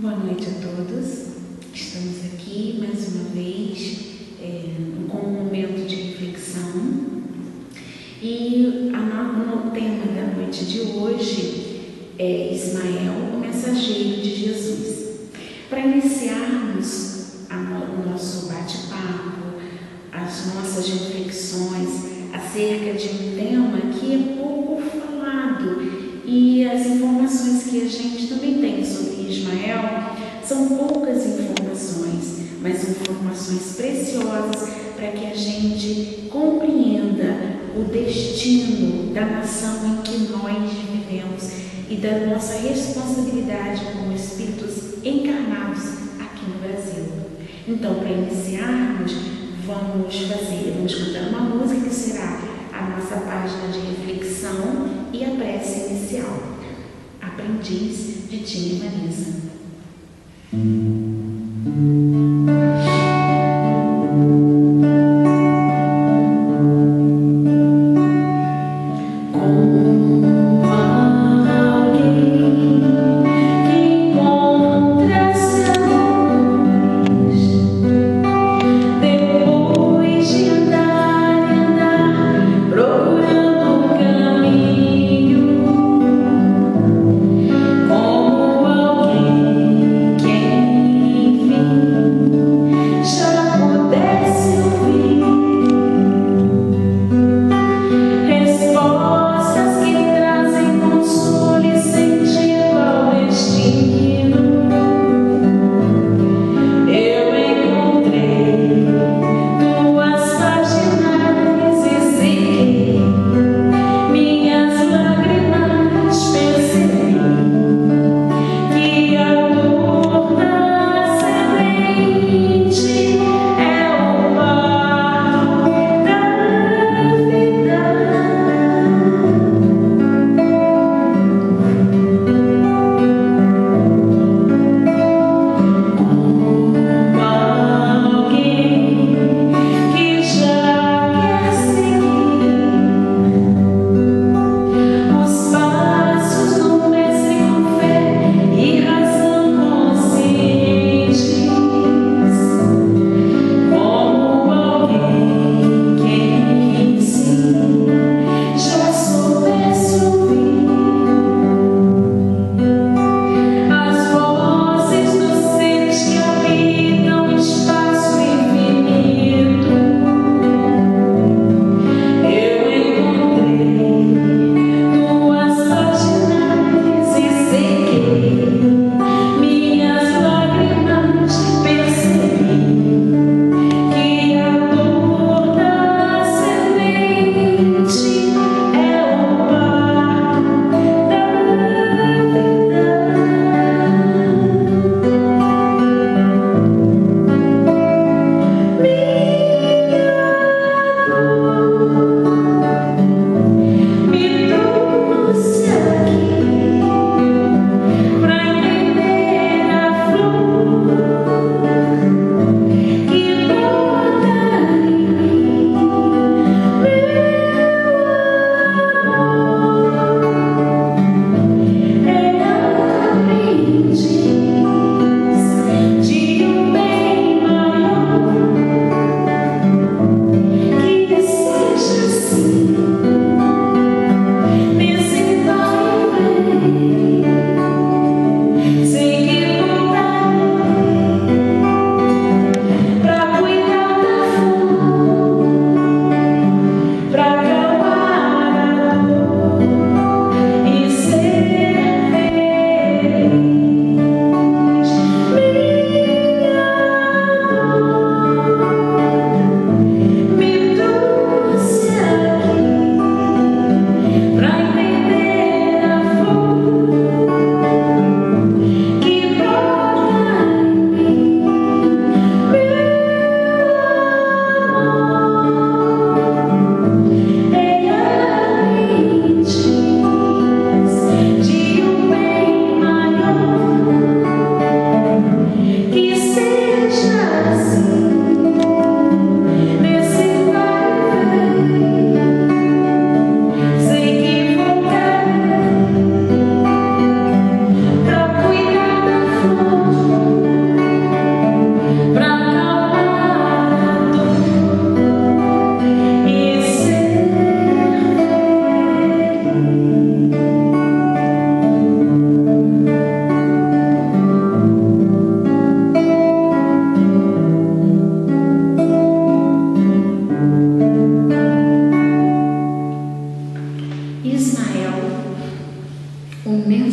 Boa noite a todos. Estamos aqui mais uma vez com um momento de reflexão e o tema da noite de hoje é Ismael, o mensageiro de Jesus. Para iniciarmos o nosso bate-papo, as nossas reflexões acerca de um tema que é pouco falado e as informações que a gente também tem sobre Ismael são poucas informações, mas informações preciosas para que a gente compreenda o destino da nação em que nós vivemos e da nossa responsabilidade como espíritos encarnados aqui no Brasil. Então, para iniciarmos, vamos cantar uma música que será a nossa página de reflexão e a prece inicial. Aprendiz de Tia Marisa. Quem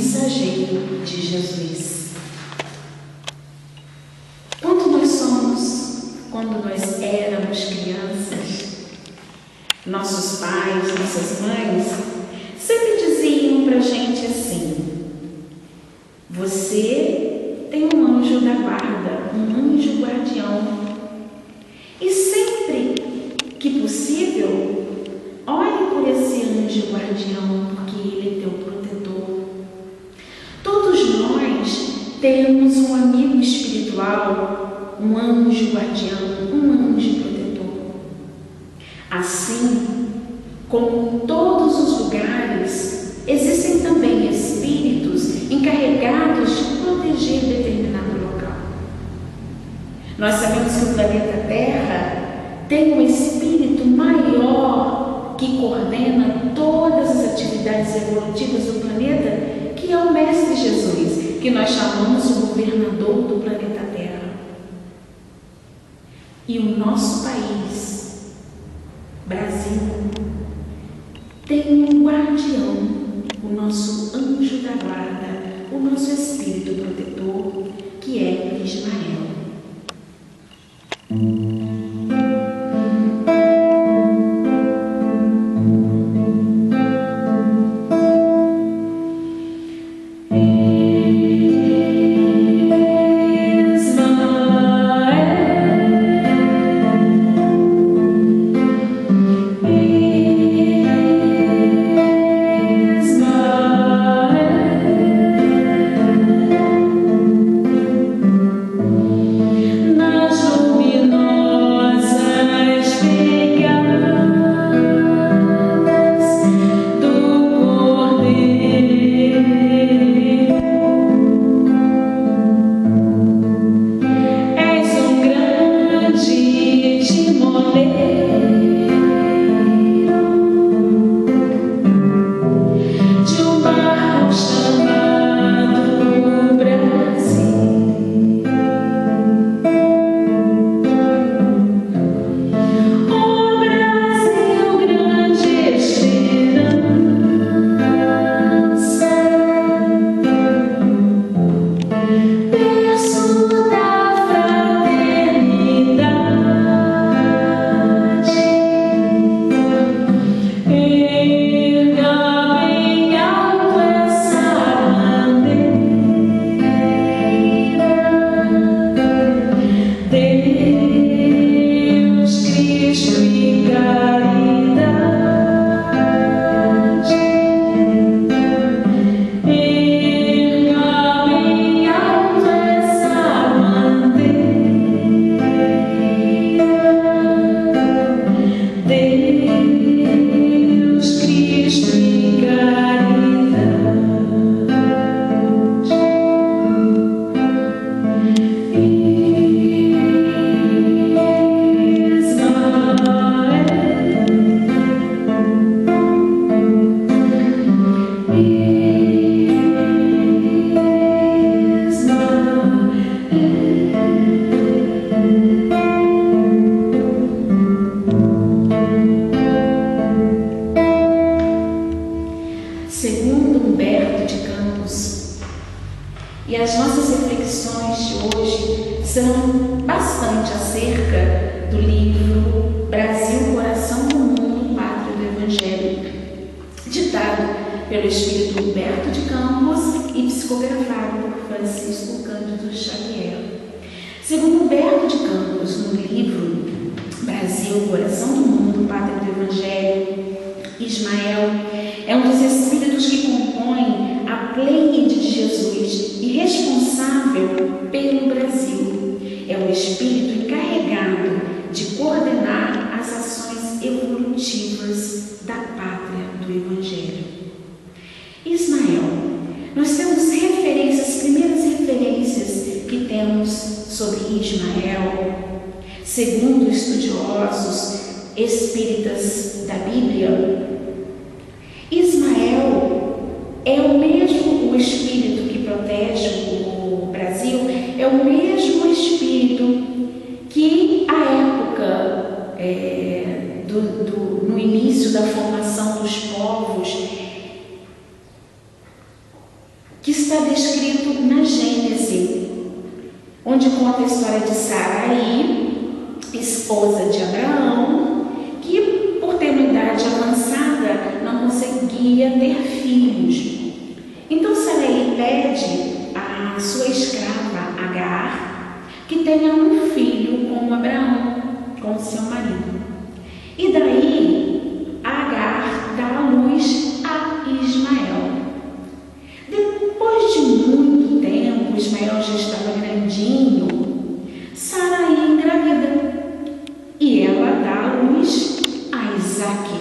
mensageiro de Jesus. Quando nós éramos crianças, nossos pais, nossas mães sempre diziam pra gente assim: você tem um anjo da guarda, um anjo guardião, e sempre que possível, olhe por esse anjo guardião, porque ele é teu protetor. Todos nós temos um amigo espiritual, um anjo guardião, um anjo protetor. Assim, como em todos os lugares, existem também espíritos encarregados de proteger determinado local. Nós sabemos que o planeta Terra tem um espírito maior que coordena todas as atividades evolutivas do planeta, que é o Mestre Jesus, que nós chamamos o governador do planeta Terra. E o nosso país, Brasil, tem um guardião, o nosso anjo da guarda, o nosso espírito protetor, que é Ismael. E as nossas reflexões de hoje serão bastante acerca do livro Brasil, Coração do Mundo, Pátria do Evangelho, ditado pelo espírito Humberto de Campos e psicografado por Francisco Cândido Xavier. Segundo Humberto de Campos, no livro Brasil, Coração do Mundo, Pátria do Evangelho, Ismael é um dos espíritos que compõem a Pleiade de Jesus e responsável pelo Brasil. É o espírito encarregado de coordenar as ações evolutivas da pátria do Evangelho. Ismael, nós temos referências, primeiras referências que temos sobre Ismael, segundo estudiosos espíritas da Bíblia. Ismael é o mesmo, o espírito que protege o Brasil, é o mesmo espírito que à época no início da formação dos povos que está descrito na Gênesis, onde conta a história de Sarai, esposa de Abraão, que por ter uma idade avançada não conseguia ter filhos. Então Sarai pede à sua escrava Agar que tenha um filho com Abraão, com seu marido. E daí Agar dá à luz a Ismael. Depois de muito tempo, Ismael já estava grandinho, Sarai engravida e ela dá à luz a Isaque.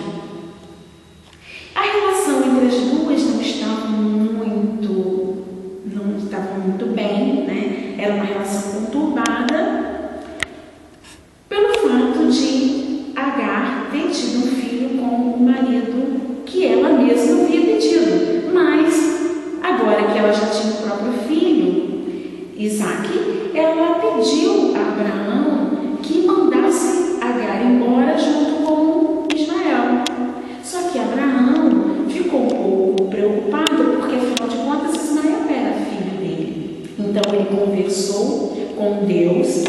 A relação entre as duas não estava muito bem, né? Era uma relação conturbada pelo fato de Agar ter tido um filho com o marido que ela mesma havia pedido. Mas, agora que ela já tinha o próprio filho, Isaque, ela pediu a Abraão que mandasse Agar embora junto com Ismael. Só que Abraão ficou um pouco preocupado, porque afinal de contas Ismael era filho dele. Então ele conversou com Deus,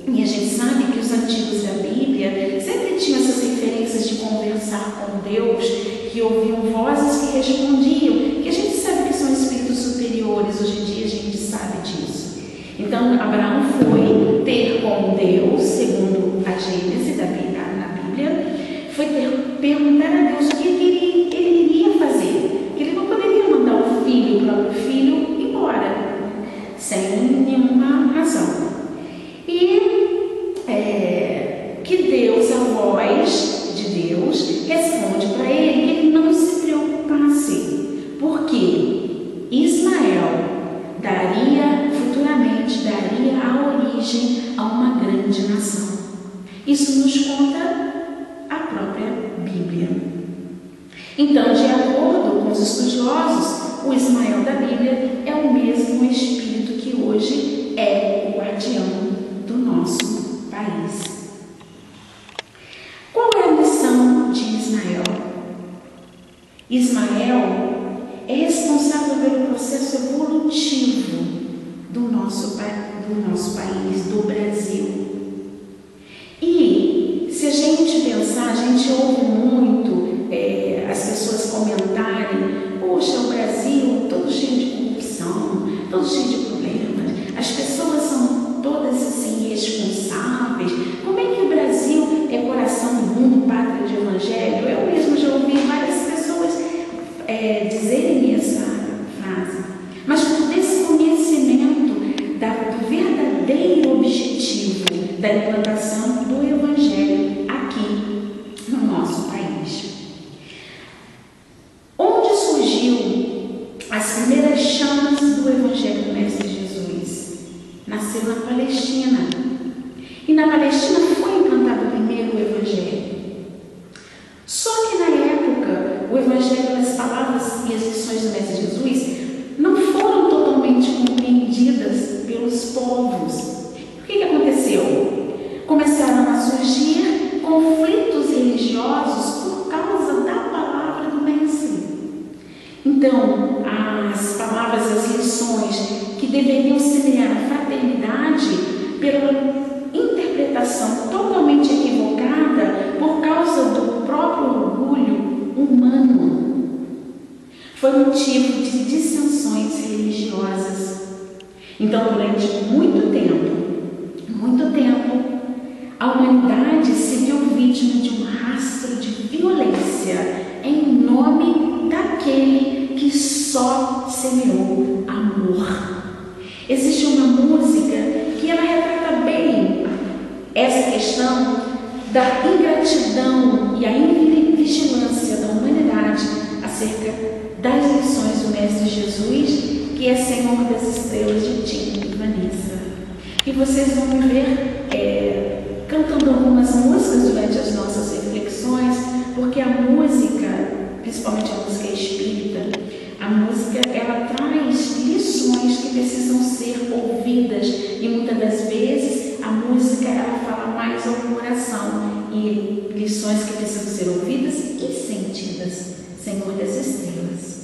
e a gente sabe que os antigos da Bíblia sempre tinham essas referências de conversar com Deus, que ouviam vozes que respondiam, que a gente sabe que são espíritos superiores, hoje em dia a gente sabe disso. Então Abraão foi ter com Deus, segundo a Gênesis da Bíblia, na Bíblia, foi perguntar a Deus o que ele iria fazer, que ele não poderia mandar o filho, o próprio filho, embora, sem nenhuma razão. E que Deus, a voz de Deus, responde para ele que ele não se preocupasse, porque Ismael futuramente daria a origem a uma grande nação. Isso nos conta a própria Bíblia. Então, de acordo com os estudiosos, o Ismael da Bíblia é o mesmo espírito que hoje é o guardião do nosso país. Qual é a missão de Ismael? Ismael é responsável pelo processo evolutivo do nosso país, do Brasil. E se a gente pensar, a gente ouve muito as pessoas comentarem: poxa, o Brasil todo cheio de corrupção, todo cheio de problemas, as pessoas são todas assim irresponsáveis. Como é que o Brasil é coração do mundo, pátria de evangelho? Eu mesmo já ouvi várias pessoas dizerem essa frase, mas por desconhecimento do verdadeiro objetivo da implantação do evangelho aqui no nosso país. Onde surgiu as primeiras chamas do evangelho do Mestre Jesus? Nasceu na Palestina. E na Palestina foi implantado primeiro o evangelho. Só que na época, o evangelho, as palavras e as lições do Mestre Jesus não foram totalmente compreendidas pelos povos. O que aconteceu? Começaram a surgir conflitos religiosos por causa da palavra do Mestre. Então, as palavras e as lições que deveriam semear a fraternidade, pela interpretação totalmente equivocada por causa do próprio orgulho humano, foi motivo de dissensões religiosas. Então, durante muito tempo, a humanidade se viu vítima de um rastro de violência em nome daquele que só semeou amor. Existe uma música que ela retrata bem essa questão da ingratidão e a invigilância da humanidade acerca das lições do Mestre Jesus, que é Senhor das Estrelas, de Tim e Vanessa. E vocês vão me ver cantando algumas músicas durante as nossas reflexões, porque a música, principalmente a música espírita, a música ela traz lições que precisam ser ouvidas, e muitas das vezes a música ela fala mais ao coração, e lições que precisam ser ouvidas e sentidas. Senhor das Estrelas.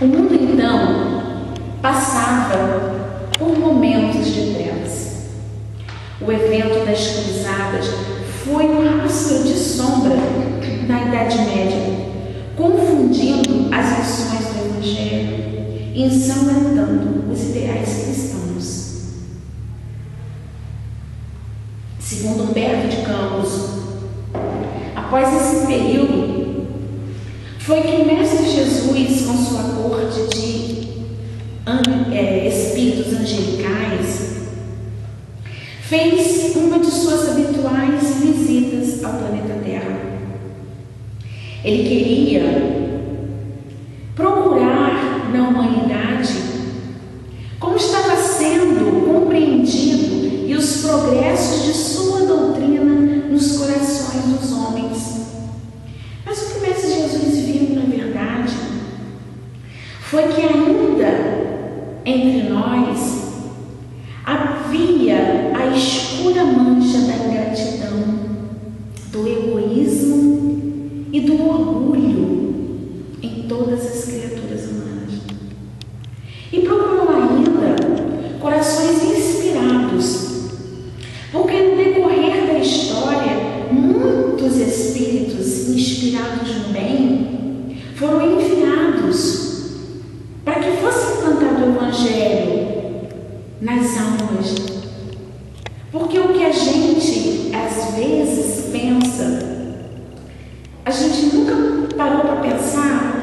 O mundo então passava por momentos de trevas. O evento das cruzadas foi um rastro de sombra na Idade Média, confundindo as lições do Evangelho e ensanguentando os ideais cristãos. Segundo Humberto de Campos, após esse período, foi que o Mestre Jesus, com sua corte de espíritos angelicais, fez uma de suas habituais visitas ao planeta Terra. Ele queria procurar na humanidade como estava sendo compreendido e os progressos de sua doutrina nos corações dos homens. Mas o que o Mestre Jesus viu, na verdade, foi que ainda entre nós havia a escura mancha da ingratidão, do egoísmo e do orgulho em todas as criaturas humanas. E procurou ainda corações inspirados, porque no decorrer da história, muitos espíritos inspirados no bem foram enviados para que fosse implantado o Evangelho nas almas. Porque o que a gente às vezes pensa, a gente nunca parou para pensar: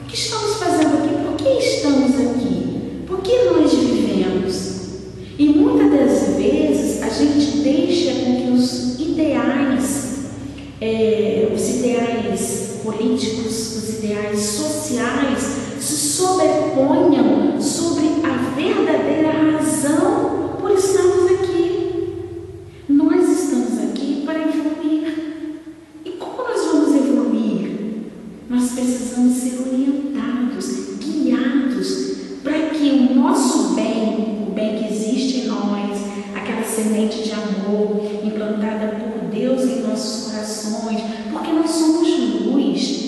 o que estamos fazendo aqui? Por que estamos aqui? Por que nós vivemos? E muitas das vezes a gente deixa com que os ideais políticos, os ideais sociais se sobreponham sobre a verdadeira razão por estarmos aqui. Nós estamos aqui para evoluir. E como nós vamos evoluir? Nós precisamos ser orientados, guiados, para que o nosso bem, o bem que existe em nós, aquela semente de amor implantada por Deus em nossos corações, porque nós somos luz.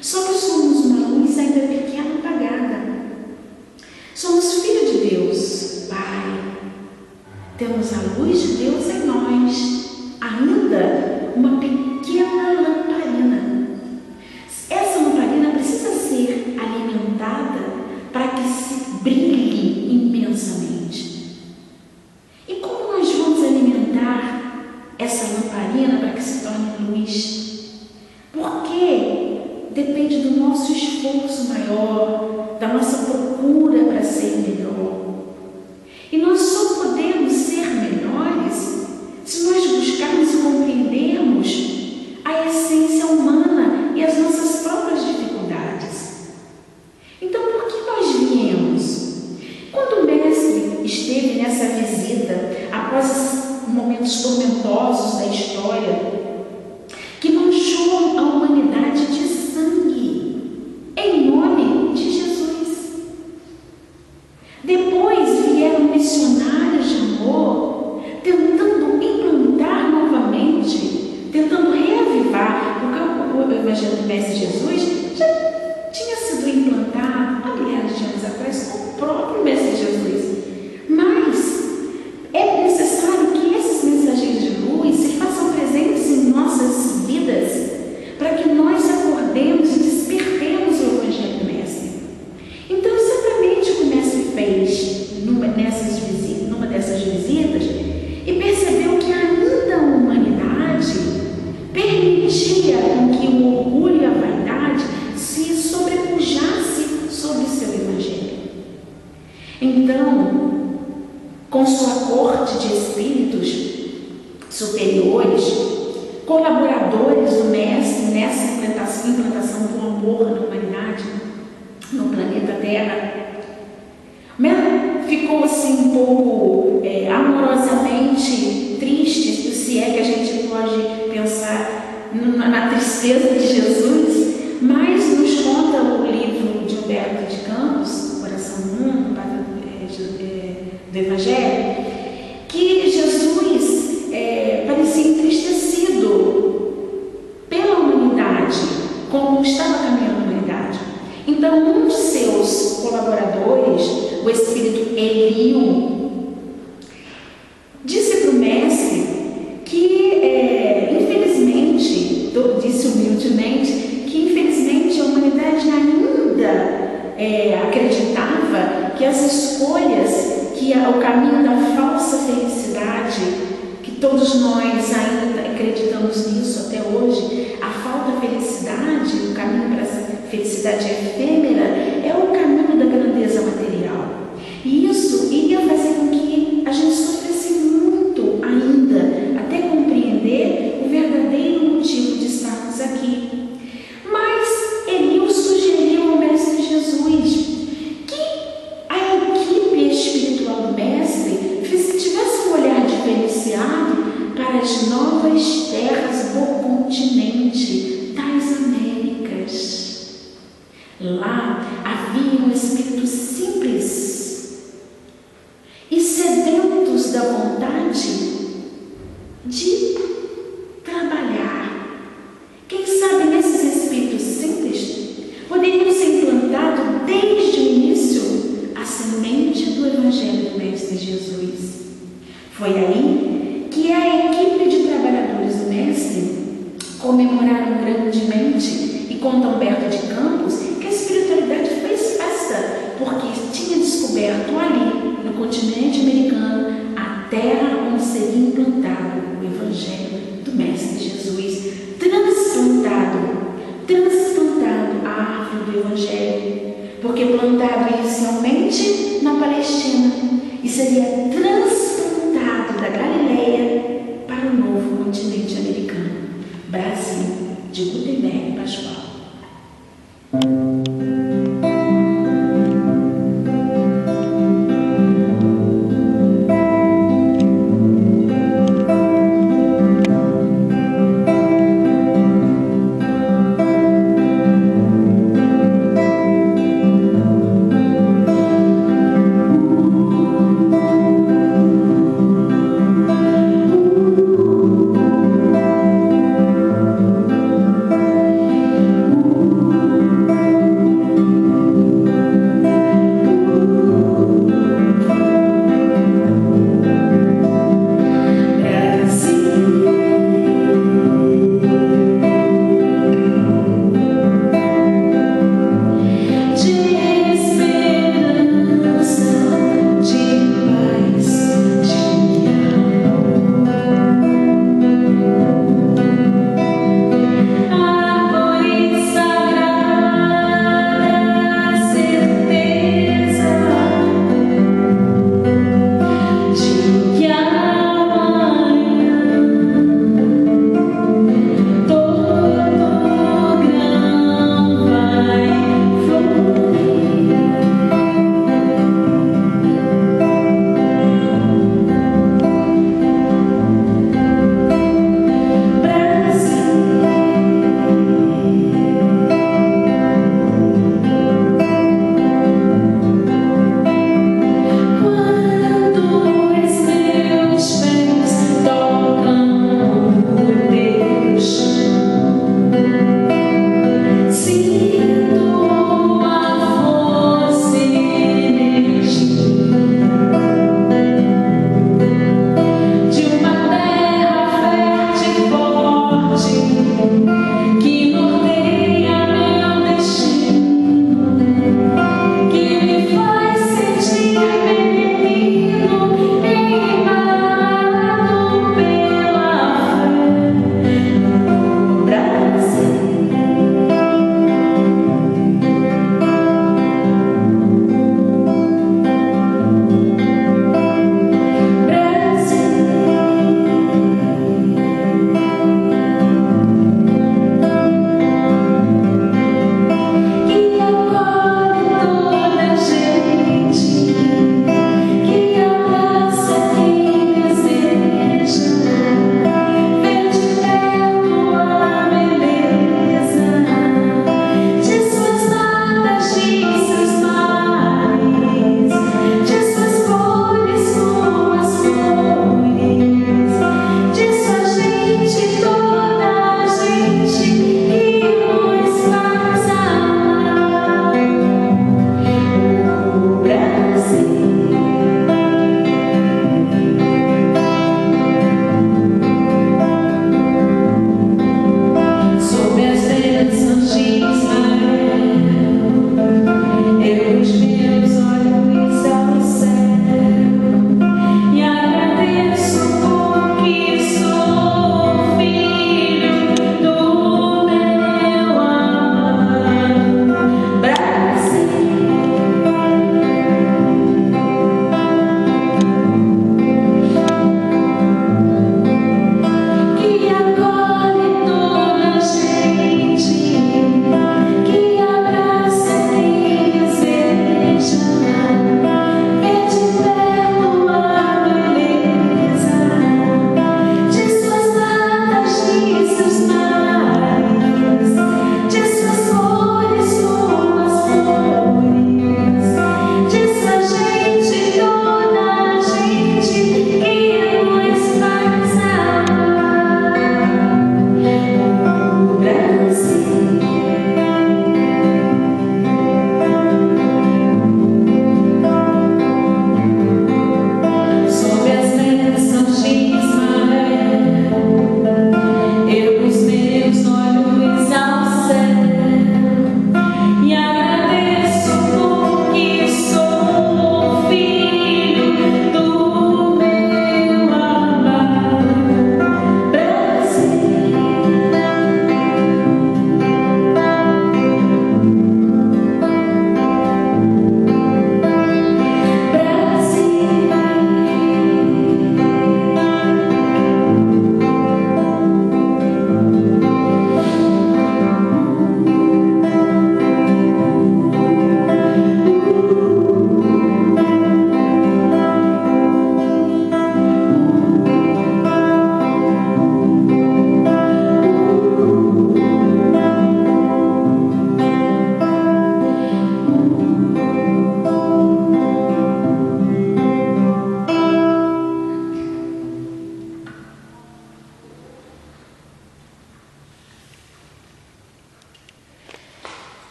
Só que somos uma luz ainda pequena, apagada. Somos filhos de Deus, Pai. Temos a luz de Deus em nós, ainda uma pequena lamparina. Essa lamparina precisa ser alimentada para que se brilhe imensamente. E como nós vamos alimentar essa lamparina para que se torne luz? Porque depende do nosso esforço maior, da nossa procura para ser melhor. E nós só podemos ser melhores se nós buscarmos e compreendermos a essência humana e as nossas próprias dificuldades. Então, por que nós viemos? Quando o Mestre esteve nessa visita, após momentos tormentosos da história, que manchou a humanidade de sangue, em nome de Jesus. Depois vieram missionários de amor, tentando implantar novamente, tentando reavivar, porque o Evangelho do Mestre Jesus já tinha sido implantado há milhares de anos atrás com o próprio Mestre Jesus. Mas é necessário que esses mensageiros de luz se façam presentes em nossas vidas, para que nós acordemos e despertemos o Evangelho do Mestre. Então, exatamente o que o Mestre fez numa dessas visitas, e percebeu que ainda a humanidade permitia que o orgulho e a vaidade se sobrepujasse sobre seu Evangelho. Então, com sua corte de espíritos superiores, colaboradores do Mestre nessa implantação do amor na humanidade, no planeta Terra, ficou assim um pouco amorosamente triste, se é que a gente pode pensar na tristeza de Jesus, mas nos conta o livro de Humberto de Campos, Coração do Mundo, do Evangelho, que Jesus parecia entristecido pela humanidade, como estava caminhando a humanidade. Então, um seus colaboradores, o espírito Eliu, disse para o mestre que, infelizmente, disse humildemente, que infelizmente a humanidade ainda acreditava que as escolhas, que o caminho da falsa felicidade, que todos nós ainda acreditamos nisso até hoje, a falta felicidade, o caminho para essa felicidade efêmera, é o caminho da grandeza material. E isso iria fazer com que a gente sofresse muito ainda, até compreender o verdadeiro motivo de estarmos aqui. Mas Eliu sugeriu ao Mestre Jesus que a equipe espiritual do Mestre tivesse um olhar diferenciado para as novas terras do continente das Américas. Lá havia um espírito simples e sedentos da vontade de trabalhar. Quem sabe nesses espíritos simples poderiam ser implantados desde o início a semente do Evangelho do Mestre Jesus. Foi aí que a equipe de trabalhadores do Mestre comemoraram grandemente e conta Humberto de Campos que a espiritualidade fez festa porque tinha descoberto ali, no continente americano, a terra onde seria implantado o Evangelho do Mestre Jesus, transplantado a árvore do Evangelho, porque plantado inicialmente na Palestina e seria transplantado da Galileia para o novo continente americano, Brasil, de Gutenberg Pascoal.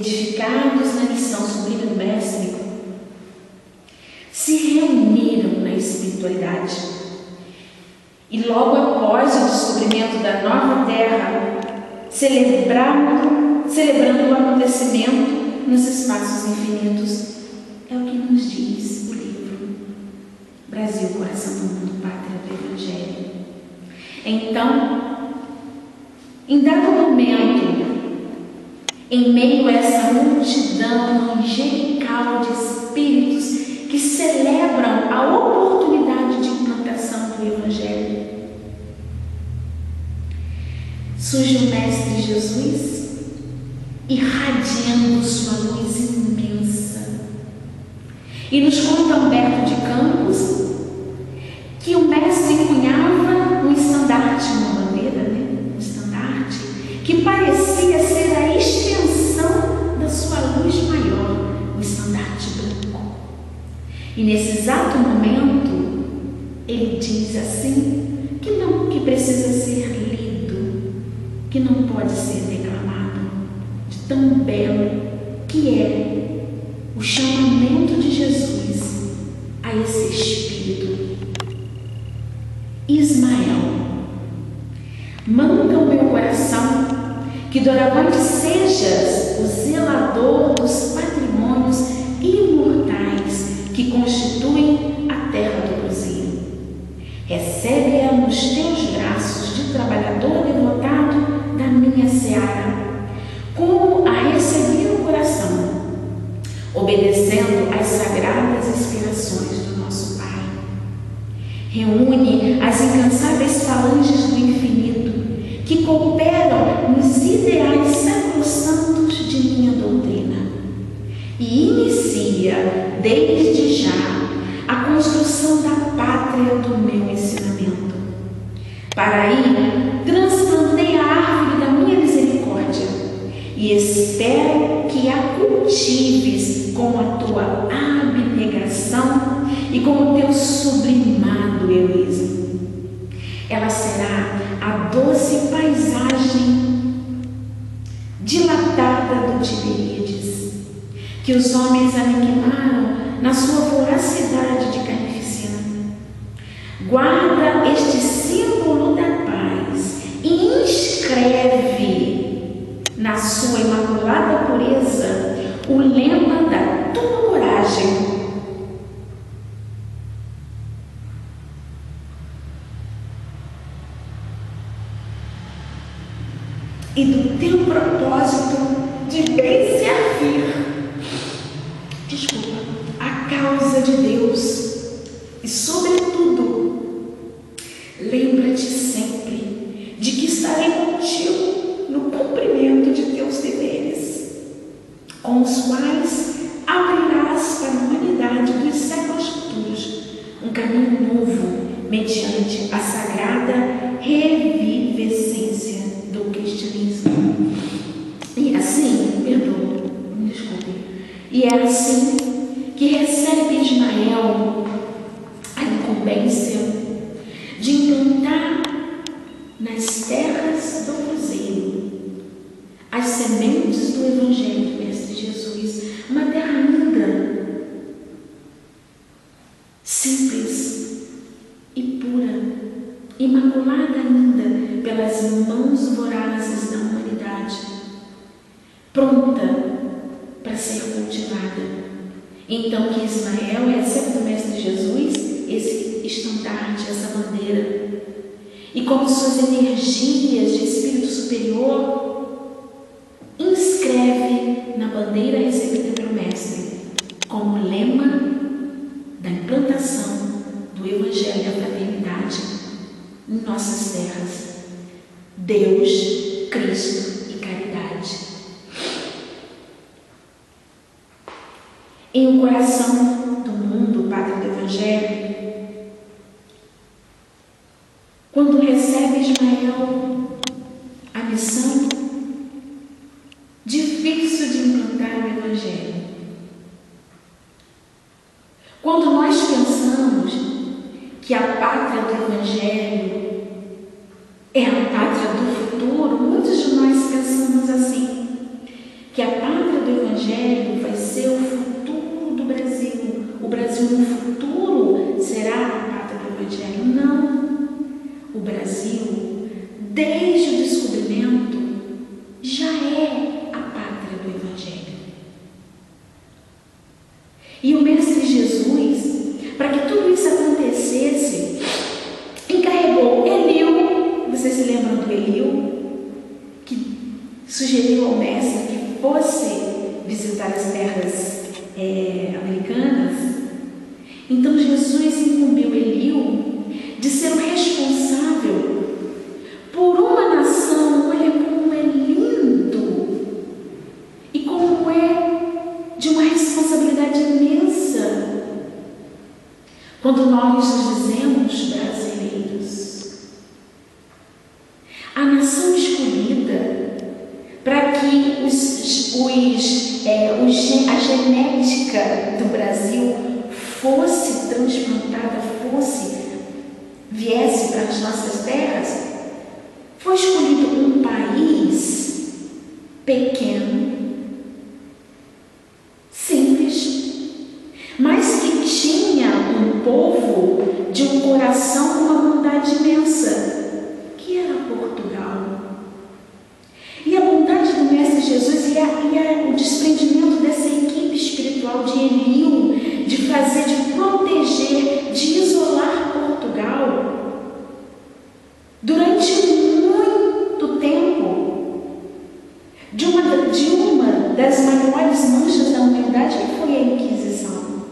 edificados na lição sublime do Mestre, se reuniram na espiritualidade e logo após o descobrimento da nova terra, celebrando o acontecimento nos espaços infinitos. É o que nos diz o livro Brasil, Coração do Mundo, Pátria do Evangelho. Então, em dado momento, em meio a essa multidão angelical de espíritos que celebram a oportunidade de implantação do Evangelho, surge o Mestre Jesus, irradiando sua luz imensa. E nos conta Humberto de Campos que o Mestre empunhava um estandarte, uma bandeira, um estandarte, que parecia ser a extensão da sua luz maior, o estandarte branco. E nesse exato momento, ele diz assim, que precisa ser lido, que não pode ser declamado, de tão belo que é o chamamento de Jesus a esse Espírito. Ismael, manda o meu coração que doravante sejas o zelador dos patrimônios imortais que constituem a terra do Cruzeiro. Recebe-a nos teus braços de trabalhador devotado da minha seara, como a recebi no coração, obedecendo às sagradas inspirações do nosso Pai. Reúne as incansáveis falanges do infinito que cooperam nos ideais sacrossantos de minha doutrina e inicia, desde já, a construção da pátria do meu ensinamento. Para aí, transplantei a árvore da minha misericórdia e espero que a cultives com a tua abnegação e com o teu sublimado heroísmo. Ela será a doce paisagem dilatada do Tiberíades, que os homens aniquilaram na sua voracidade de carnificina. Guarda este símbolo da paz e inscreve na sua imaculada pureza o lema da tua coragem. E do teu propósito de bem servir, a causa de Deus. E sobretudo, lembra-te sempre de que estarei contigo no cumprimento de teus deveres, com os quais abrirás para a humanidade dos séculos futuros um caminho novo mediante a sagrada revivescência do cristianismo. E assim, e é assim que recebe Ismael a incumbência de implantar nas terras do Cruzeiro as sementes do Evangelho do Mestre Jesus, uma terra linda, simples e pura, imaculada ainda pelas mãos vorazes da humanidade, pronta para ser cultivada. Então que Ismael recebe do Mestre Jesus esse estandarte, essa bandeira, e com suas energias de espírito superior, inscreve na bandeira recebida pelo Mestre como lema da implantação do Evangelho da Fraternidade em nossas terras: Deus, Cristo e caridade. Em um coração do mundo, Pátria do Evangelho, quando recebe Ismael a missão difícil de implantar o Evangelho, quando nós pensamos que a pátria do Evangelho é a pátria do futuro, muitos de nós pensamos assim, que a pátria do Evangelho vai ser o futuro do Brasil. O Brasil no futuro será a pátria do Evangelho. Não. O Brasil, desde o descobrimento, já é a pátria do Evangelho. E o Mestre Jesus, para que tudo isso acontecesse, encarregou Eliú. Vocês se lembram do Eliú? Que sugeriu ao Mestre que fosse visitar as terras americanas. Então Jesus incumbiu Eliú de ser o responsável por uma nação. Olha como é lindo e como é de uma responsabilidade imensa quando nós nos dizemos brasileiros. A nação escolhida para que a genética do Brasil fosse transplantada, viesse para as nossas terras, foi escolhido um país pequeno, simples, mas que tinha um povo de um coração com uma bondade imensa, que era Portugal. E a bondade do Mestre Jesus e o desprendimento dessa equipe espiritual de Eliú, de fazer, de proteger, de isolar Portugal durante muito tempo de uma das maiores manchas da humanidade, que foi a Inquisição,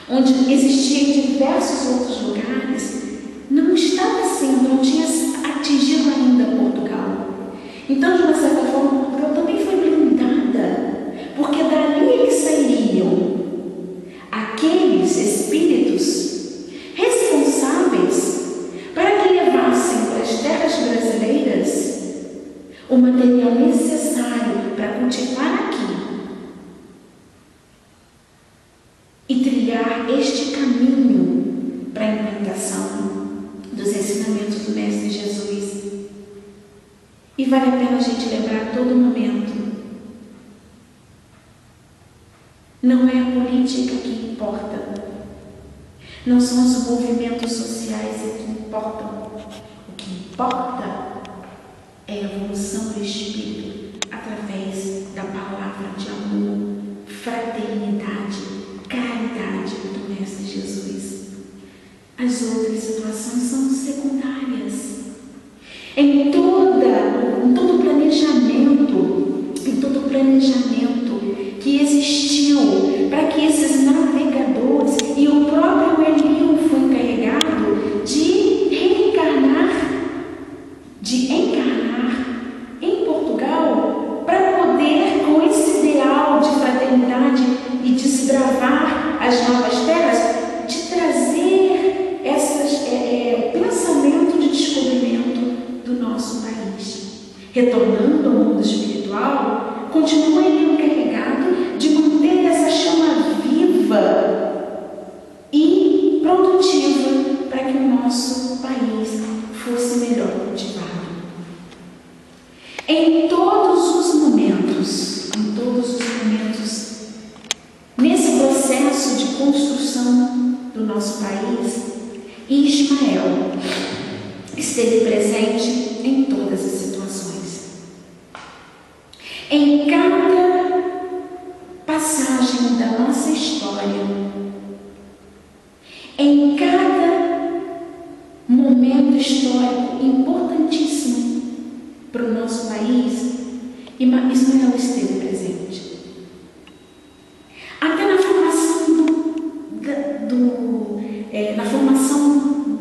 onde existia em diversos outros lugares, não tinha atingido ainda Portugal. Então, de uma certa forma, Portugal também foi blindada, porque dali é que sairiam aqueles espíritos responsáveis para que levassem para as terras brasileiras o material necessário para cultivar aqui e trilhar este caminho para a implantação dos ensinamentos do Mestre Jesus. E vale a pena a gente lembrar a todo momento: não é a política que importa, não são os movimentos sociais que importam. O que importa é a evolução do Espírito através da palavra de amor, fraternidade, caridade do Mestre Jesus. As outras situações são secundárias. Em todo planejamento que existiu para que esses navegadores, e o próprio Eliú foi encarregado de encarnar em Portugal, para poder, com esse ideal de fraternidade e desbravar as novas terras, de trazer o pensamento de descobrimento do nosso país. Retornando ao mundo espiritual, continua ele encarregado de manter essa chama viva e produtiva para que o nosso país fosse melhor cultivado. Em todos os momentos, nesse processo de construção do nosso país, Ismael esteve presente em todas as situações. Em cada passagem da nossa história, em cada momento histórico importantíssimo para o nosso país, Ismael esteve presente. Até na formação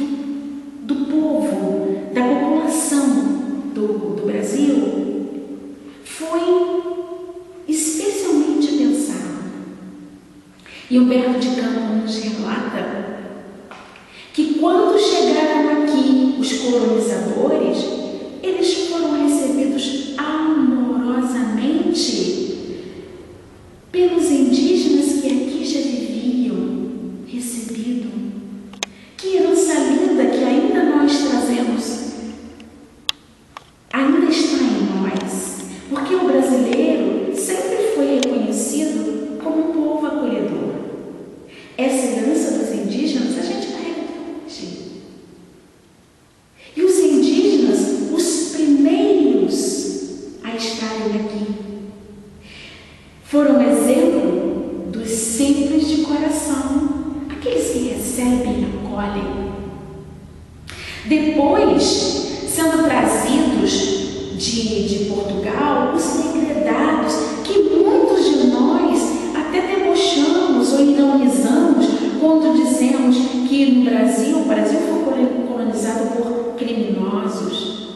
do povo, da população do Brasil, foi especialmente pensado. E Humberto de Campos nos relata que quando chegaram aqui os colonizadores, eles foram recebidos amorosamente pelos indígenas que aqui já viviam, recebido. Que herança linda que ainda nós trazemos, ainda está em nós, porque o brasileiro sempre foi reconhecido foram exemplo dos simples de coração, aqueles que recebem e acolhem. Depois, sendo trazidos de Portugal, os degredados, que muitos de nós até debochamos ou ironizamos quando dizemos que no Brasil, o Brasil foi colonizado por criminosos,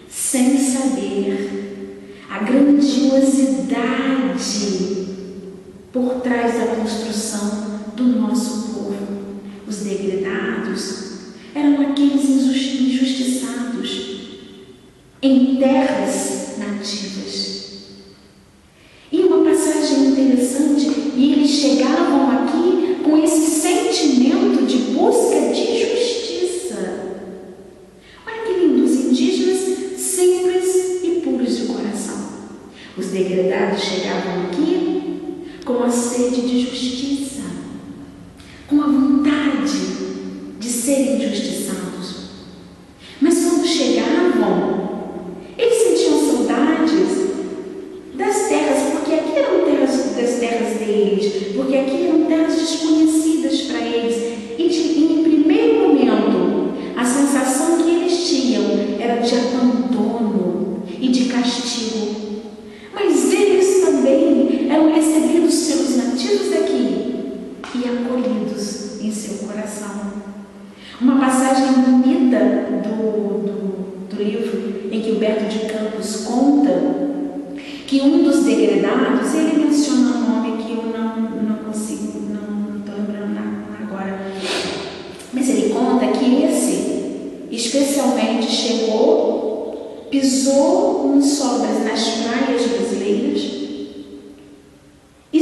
sem saber a grandiosidade por trás da construção do nosso povo. Os degredados eram aqueles injustiçados em terras nativas. E uma passagem interessante, e eles chegavam aqui com esse sentimento de busca de justiça. Olha que lindo, os indígenas simples e puros de coração. Os degredados chegavam aqui com a sede de justiça, com a vontade de serem injustiçados. Mas quando chegavam, eles sentiam saudades das terras, porque aqui eram das terras deles, porque aqui eram terras desconhecidas para eles. E em primeiro momento, a sensação que eles tinham era de abandono e de castigo. Mas eles também eram recebidos pelos nativos daqui e acolhidos em seu coração. Uma passagem bonita do livro em que Humberto de Campos conta que um dos degredados, ele menciona um nome que eu não consigo, não estou lembrando agora, mas ele conta que esse especialmente chegou, pisou nas praias brasileiras e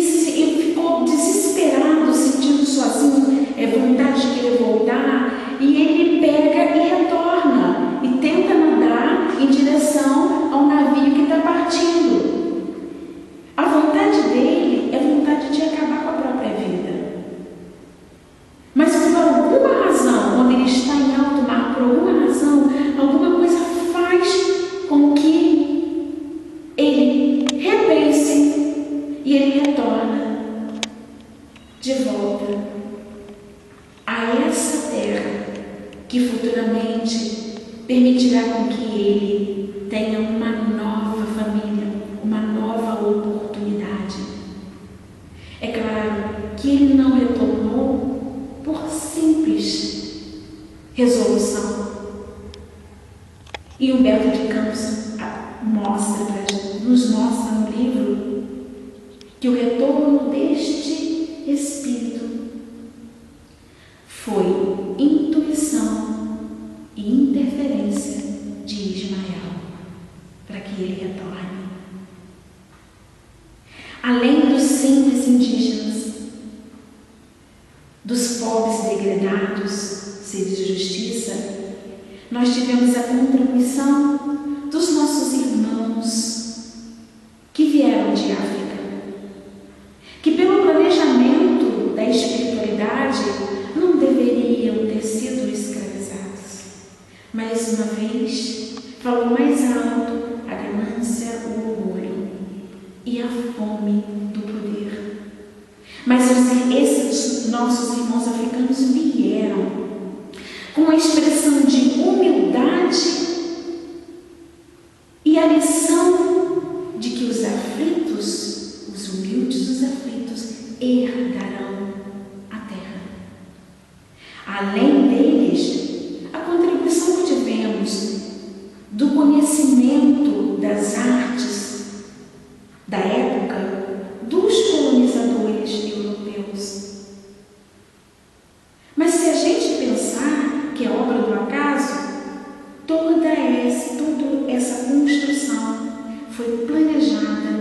ficou desesperado, sentindo sozinho, vontade de querer voltar, e ele pega e retorna e tenta nadar em direção ao navio que está partindo. A vontade dele é vontade de acabar com a própria vida. Mas por alguma razão, quando ele está em alto mar, por alguma razão, alguma coisa faz com que ele repense e ele retorna de volta a essa terra que futuramente permitirá com que ele tenha uma nova família, uma nova oportunidade. É claro que ele não retornou por simples resolução. E Humberto de Campos nos mostra no livro que o retorno deste espírito foi intuição e interferência de Ismael para que ele retorne. Além dos simples indígenas, dos pobres degredados, seres de justiça, nós tivemos a contribuição dos nossos irmãos que vieram de África, que pelo planejamento da espiritualidade não deveriam ter sido escravizados. Mais uma vez, falou mais alto a ganância, o orgulho e a fome do poder. Mas esses nossos irmãos africanos vieram com a expressão de humildade e a lição de que os aflitos, os humildes, os aflitos, herdarão a terra. Além deles, a contribuição que tivemos do conhecimento das artes da época dos colonizadores europeus. Mas se a gente pensar que é obra do acaso, toda essa construção foi planejada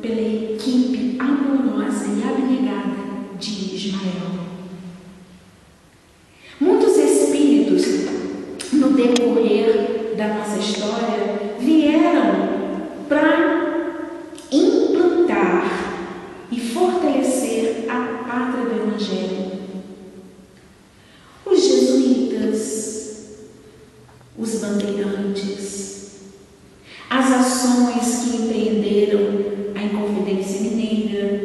pela equipe amorosa e abnegada de Ismael. Muitos espíritos, no decorrer da nossa história, vieram para implantar e fortalecer a pátria do Evangelho. Os jesuítas, os bandeirantes, as ações que empreenderam a Inconfidência Mineira,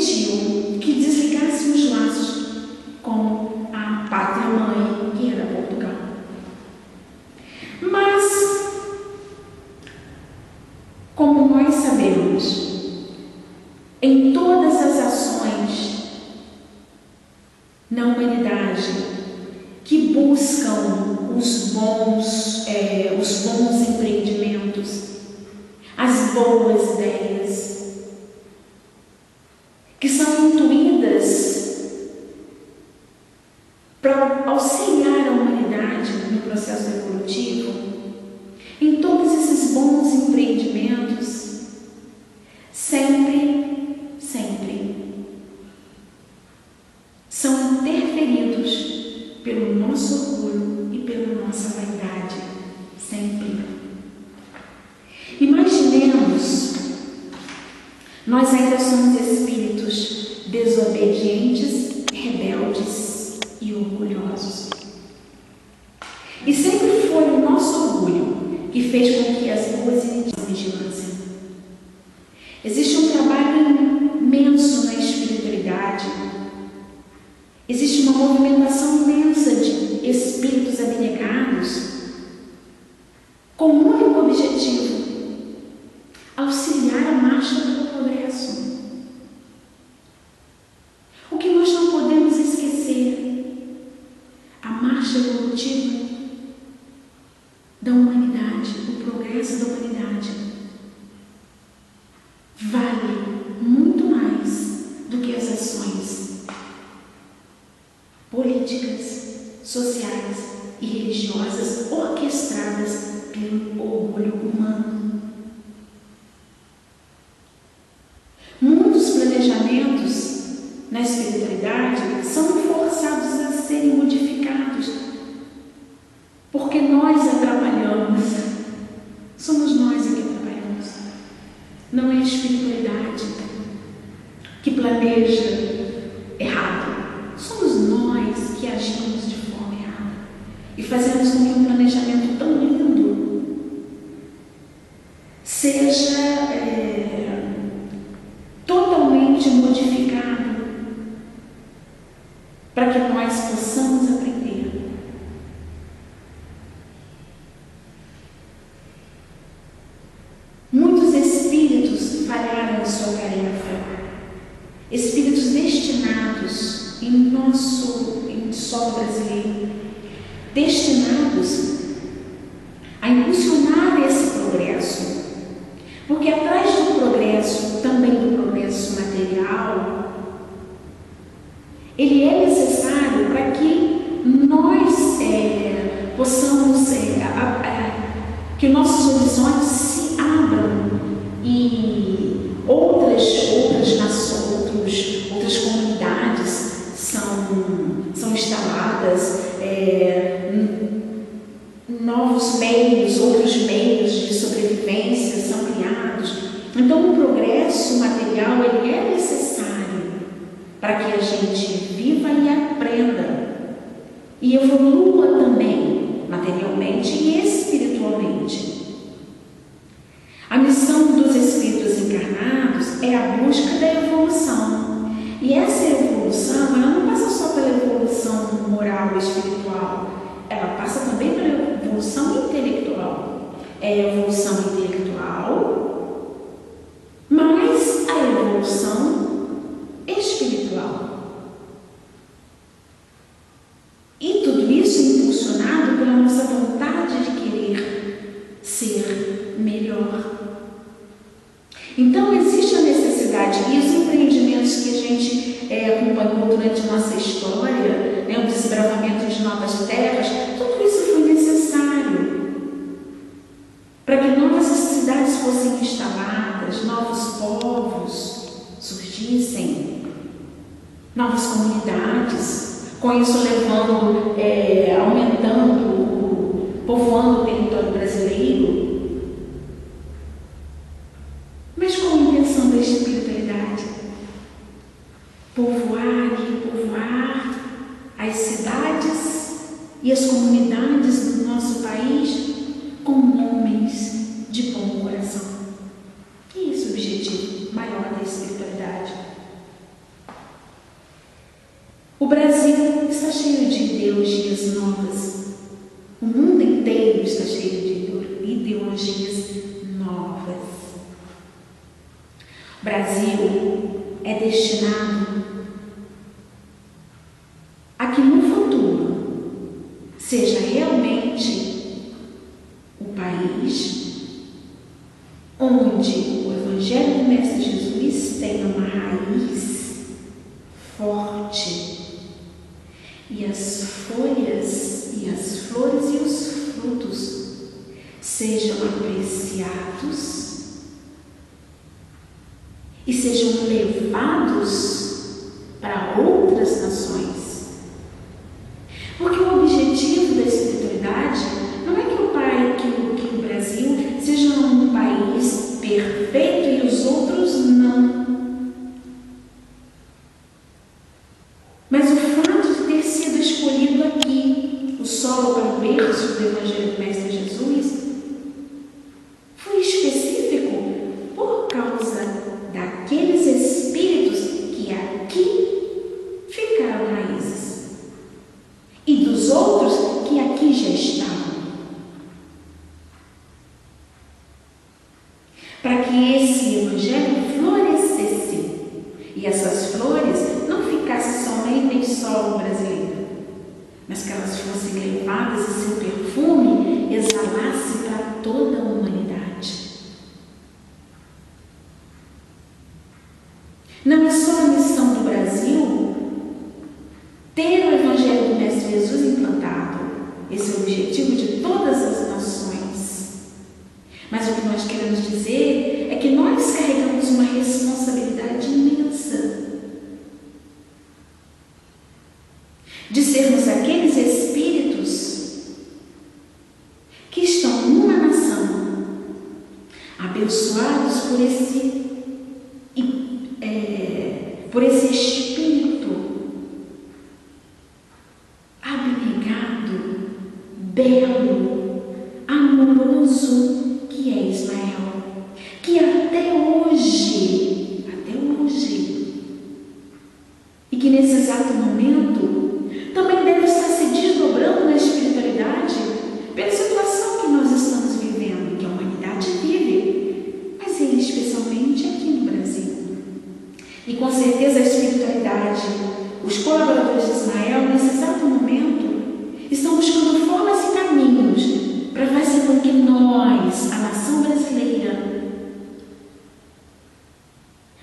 permitiu que desligássemos laços com a pátria-mãe, que era Portugal. Mas, como nós sabemos, em todas as ações na humanidade que buscam os bons empreendimentos, as boas ideias, que são intuídas para auxiliar a humanidade no processo evolutivo, em todos esses bons empreendimentos, sempre são interferidos pelo nosso orgulho e pela nossa vaidade, sempre. Imaginemos, nós ainda somos espíritos desobedientes, rebeldes e orgulhosos. E sempre foi o nosso orgulho que fez com que as boas vigilância. Existe um trabalho imenso na espiritualidade. Existe uma movimentação imensa de espíritos abnegados com um único objetivo: auxiliar a marcha do progresso. O que nós não podemos esquecer: a marcha evolutiva da humanidade, o progresso da humanidade, vale muito mais do que as ações políticas, sociais e religiosas orquestradas pelo orgulho humano. Muitos planejamentos na espiritualidade são forçados a serem modificados porque nós atrapalhamos. Somos nós que atrapalhamos. Não é a espiritualidade que planeja errado. Somos nós que agimos de forma errada e fazemos com que um planejamento tão lindo seja totalmente modificado para que nós possamos aprender. Muitos espíritos falharam em sua tarefa, espíritos destinados em solo brasileiro, destinados a impulsionar esse progresso, porque atrás do progresso, também do progresso material, ele é necessário para que nós possamos, que nossos horizontes se abram e outras nações, outras comunidades são instaladas, novos meios, outros meios de sobrevivência são criados. Então, o progresso material ele é necessário para que a gente viva e aprenda e evolua também materialmente e espiritualmente. A missão dos espíritos encarnados é a busca da evolução. E essa evolução, ela não passa só pela evolução moral e espiritual, ela passa também pela evolução intelectual. É a evolução intelectual, mas a evolução espiritual. E tudo isso impulsionado pela nossa vontade de querer ser melhor. Então, existe a necessidade, e os empreendimentos que a gente acompanhou durante a nossa história, o desbravamento de novas terras, tudo isso foi necessário para que novas cidades fossem instaladas, novos povos surgissem, novas comunidades, com isso levando, aumentando, povoando o território brasileiro. Mas qual a intenção da espiritualidade? Povoar e repovoar as cidades e as comunidades do nosso país com homens de bom coração. E esse é o objetivo maior da espiritualidade. Brasil é destinado a que no futuro seja realmente o país onde o Evangelho do Mestre Jesus tenha uma raiz forte e as folhas e as flores e os frutos sejam apreciados e sejam levados para outras nações. Porque o objetivo da espiritualidade não é que o Brasil seja um país perfeito e os outros não. Mas o fato de ter sido escolhido aqui o solo para o berço do Evangelho do Mestre Jesus foi específico por causa daqueles espíritos que aqui ficaram raízes e dos outros que aqui já estavam. Para que esse Evangelho florescesse e essas flores não ficassem somente em solo brasileiro, mas que elas fossem levadas e seu perfume exalasse para toda a humanidade. Não é só a missão do Brasil ter o Evangelho do Mestre Jesus implantado. Esse é o objetivo de todas as nações. Mas o que nós queremos dizer é que nós carregamos uma responsabilidade imensa de sermos aqueles espíritos que estão numa nação abençoados por esse espírito abnegado, belo, amoroso que é Ismael, que até hoje, e que nesse exato momento também deve estar se desdobrando na espiritualidade pela situação que nós estamos vivendo, que a humanidade vive, mas ele especialmente aqui no Brasil. E com certeza a espiritualidade, os colaboradores de Ismael, nesse exato momento, estão buscando formas e caminhos para fazer com que nós, a nação brasileira,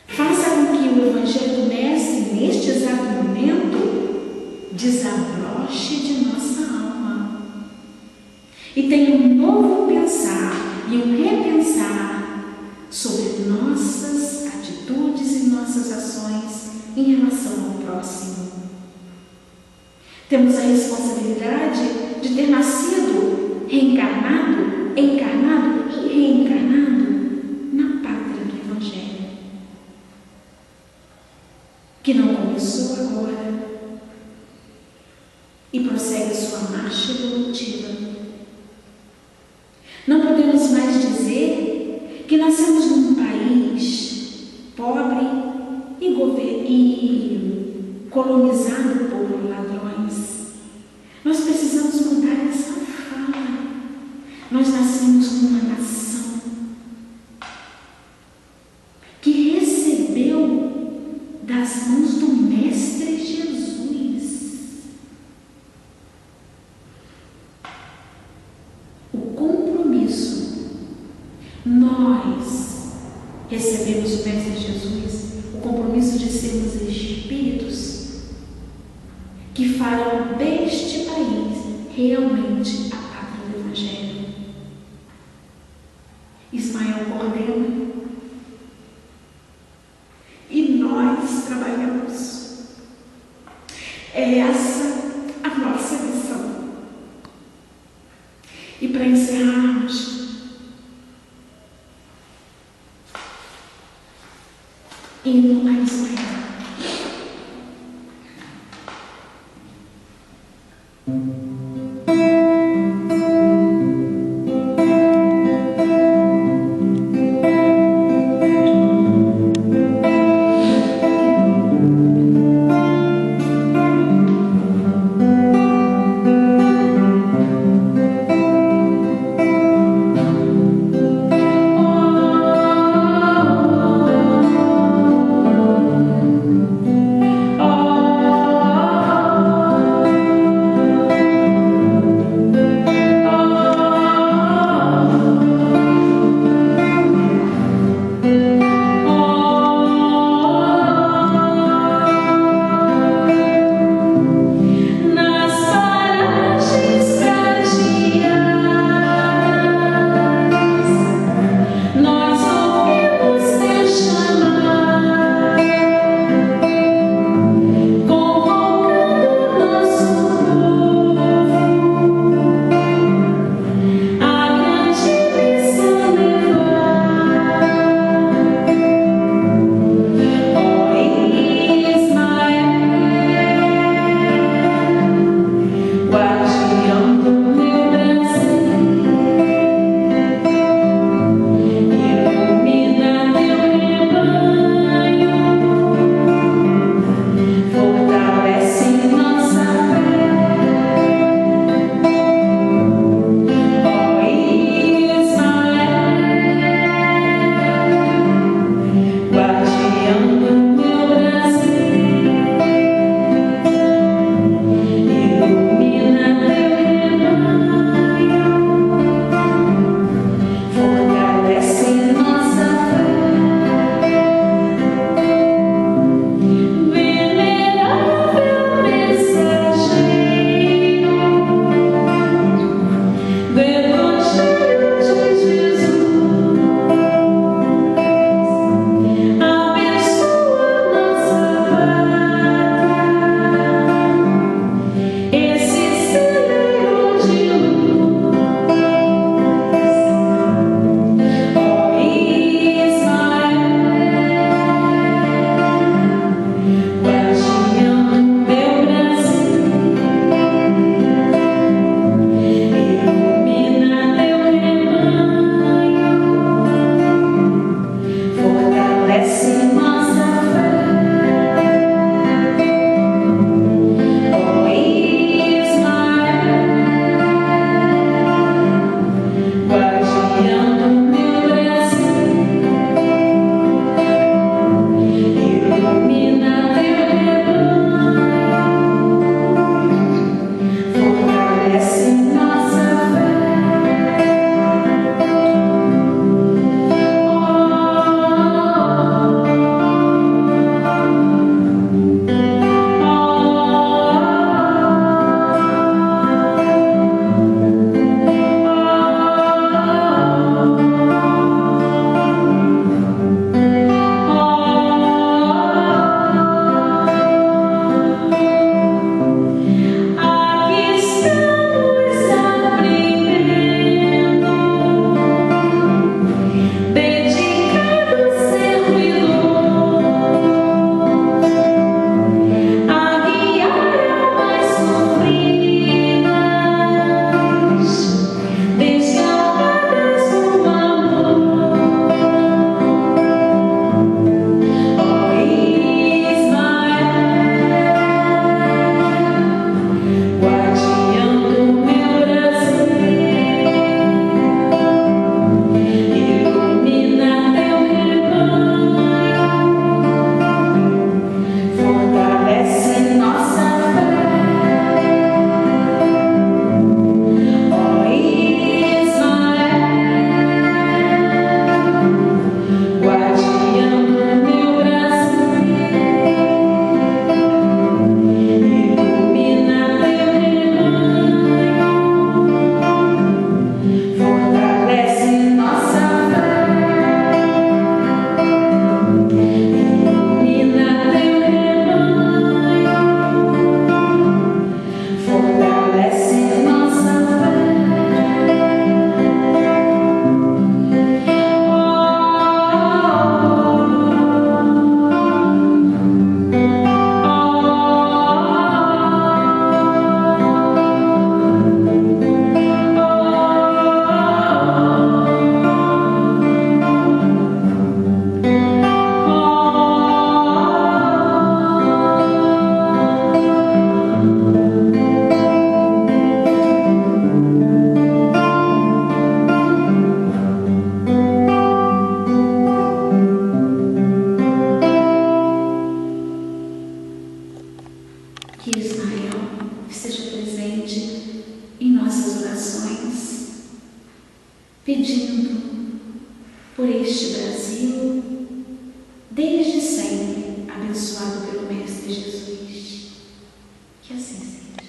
faça com que o Evangelho do Mestre, neste exato momento, desabroche de nossa alma e tenha um novo pensar e um repensar sobre nossas atitudes e nossas ações em relação ao próximo. Temos a responsabilidade de ter nascido, reencarnado, encarnado e reencarnado na pátria do Evangelho, que não começou agora e prossegue sua marcha evolutiva. Não podemos mais dizer que nascemos num país pobre e colonizado por ladrões. Nós precisamos mudar essa fala. Nós nascemos numa nação que recebeu das mãos do Mestre Jesus o compromisso. Nós recebemos o Mestre Jesus o compromisso de sermos espíritos que farão deste país realmente a pátria do Evangelho. Ismael coordena e nós trabalhamos. É essa a nossa missão. E para encerrarmos, hino a Ismael. que Ismael esteja presente em nossas orações, pedindo por este Brasil, desde sempre abençoado pelo Mestre Jesus. Que assim seja.